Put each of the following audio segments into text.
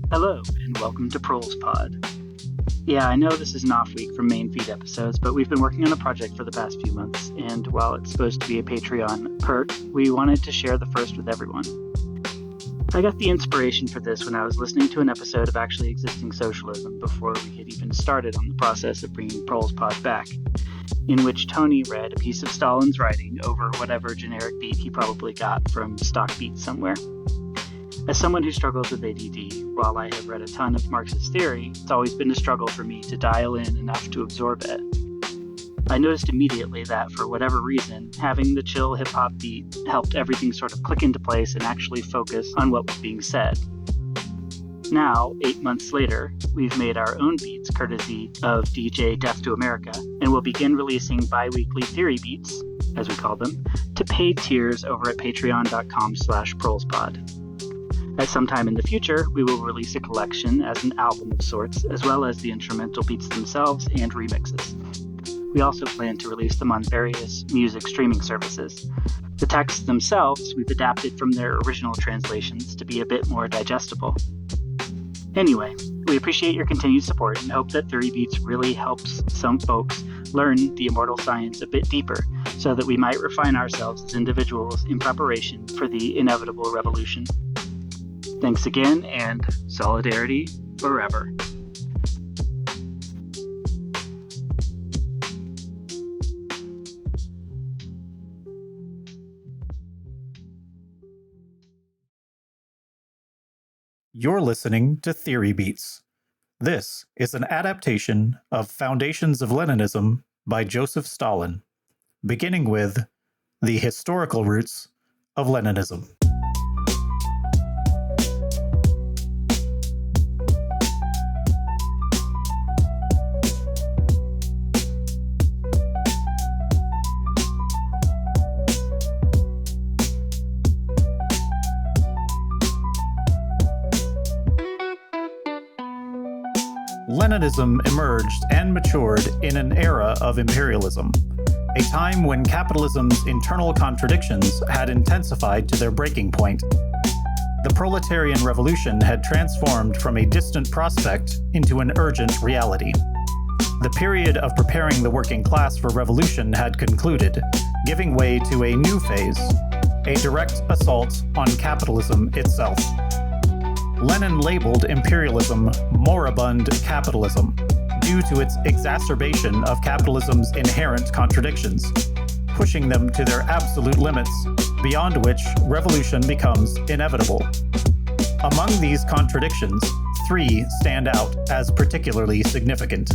Hello, and welcome to ProlesPod. Yeah, I know this is an off week from main feed episodes, but we've been working on a project for the past few months, and while it's supposed to be a Patreon perk, we wanted to share the first with everyone. I got the inspiration for this when I was listening to an episode of Actually Existing Socialism before we had even started on the process of bringing ProlesPod back, in which Tony read a piece of Stalin's writing over whatever generic beat he probably got from stock beats somewhere. As someone who struggles with ADD, while I have read a ton of Marxist theory, it's always been a struggle for me to dial in enough to absorb it. I noticed immediately that, for whatever reason, having the chill hip-hop beat helped everything sort of click into place and actually focus on what was being said. Now, 8 months later, we've made our own beats courtesy of DJ Death to America, and will begin releasing bi-weekly TheoryBeats, as we call them, to paid tiers over at patreon.com/ProlesPod. At some time in the future, we will release a collection as an album of sorts, as well as the instrumental beats themselves and remixes. We also plan to release them on various music streaming services. The texts themselves we've adapted from their original translations to be a bit more digestible. Anyway, we appreciate your continued support and hope that TheoryBeats really helps some folks learn the immortal science a bit deeper, so that we might refine ourselves as individuals in preparation for the inevitable revolution. Thanks again, and solidarity forever. You're listening to TheoryBeats. This is an adaptation of Foundations of Leninism by Joseph Stalin, beginning with the historical roots of Leninism. Leninism emerged and matured in an era of imperialism, a time when capitalism's internal contradictions had intensified to their breaking point. The proletarian revolution had transformed from a distant prospect into an urgent reality. The period of preparing the working class for revolution had concluded, giving way to a new phase, a direct assault on capitalism itself. Lenin labeled imperialism moribund capitalism due to its exacerbation of capitalism's inherent contradictions, pushing them to their absolute limits, beyond which revolution becomes inevitable. Among these contradictions, 3 stand out as particularly significant.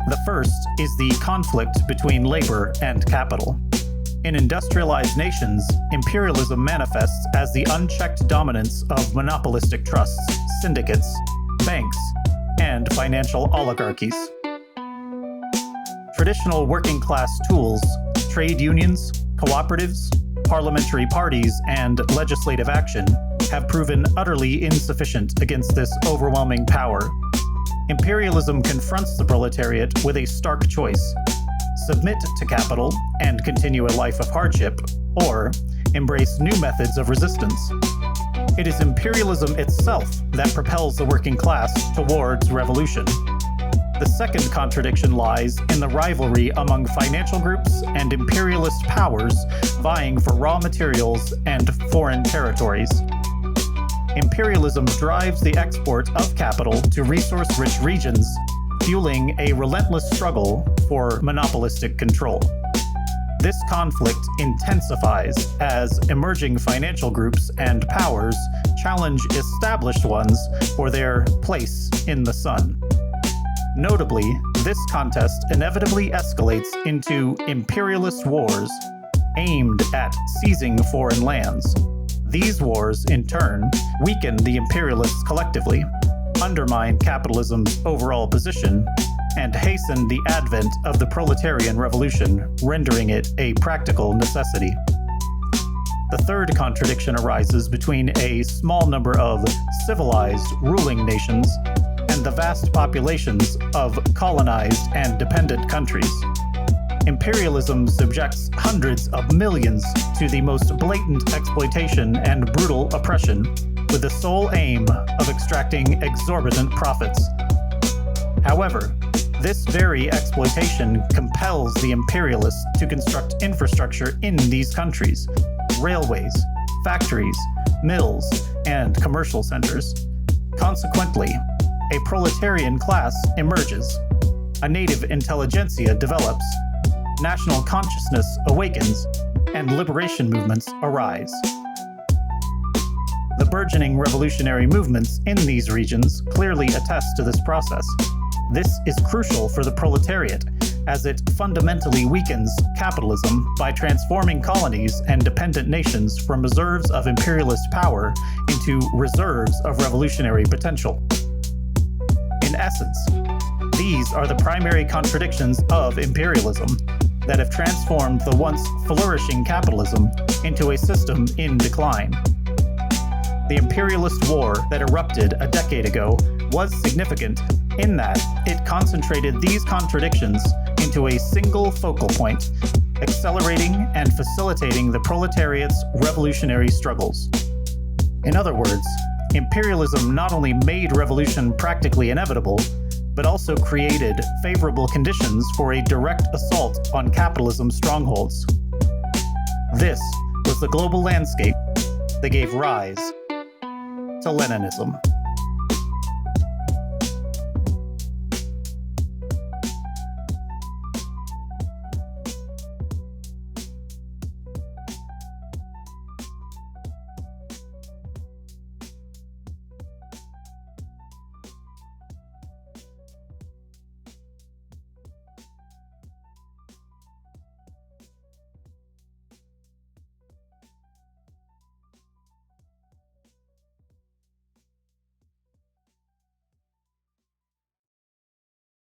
The first is the conflict between labor and capital. In industrialized nations, imperialism manifests as the unchecked dominance of monopolistic trusts, syndicates, banks, and financial oligarchies. Traditional working-class tools, trade unions, cooperatives, parliamentary parties, and legislative action have proven utterly insufficient against this overwhelming power. Imperialism confronts the proletariat with a stark choice: submit to capital and continue a life of hardship, or embrace new methods of resistance. It is imperialism itself that propels the working class towards revolution. The second contradiction lies in the rivalry among financial groups and imperialist powers vying for raw materials and foreign territories. Imperialism drives the export of capital to resource-rich regions, fueling a relentless struggle for monopolistic control. This conflict intensifies as emerging financial groups and powers challenge established ones for their place in the sun. Notably, this contest inevitably escalates into imperialist wars aimed at seizing foreign lands. These wars, in turn, weaken the imperialists collectively, undermine capitalism's overall position, and hasten the advent of the proletarian revolution, rendering it a practical necessity. The third contradiction arises between a small number of civilized ruling nations and the vast populations of colonized and dependent countries. Imperialism subjects hundreds of millions to the most blatant exploitation and brutal oppression, with the sole aim of extracting exorbitant profits. However, this very exploitation compels the imperialists to construct infrastructure in these countries: railways, factories, mills, and commercial centers. Consequently, a proletarian class emerges, a native intelligentsia develops, national consciousness awakens, and liberation movements arise. The burgeoning revolutionary movements in these regions clearly attest to this process. This is crucial for the proletariat, as it fundamentally weakens capitalism by transforming colonies and dependent nations from reserves of imperialist power into reserves of revolutionary potential. In essence, these are the primary contradictions of imperialism that have transformed the once flourishing capitalism into a system in decline. The imperialist war that erupted a decade ago was significant in that it concentrated these contradictions into a single focal point, accelerating and facilitating the proletariat's revolutionary struggles. In other words, imperialism not only made revolution practically inevitable, but also created favorable conditions for a direct assault on capitalism's strongholds. This was the global landscape that gave rise to Leninism.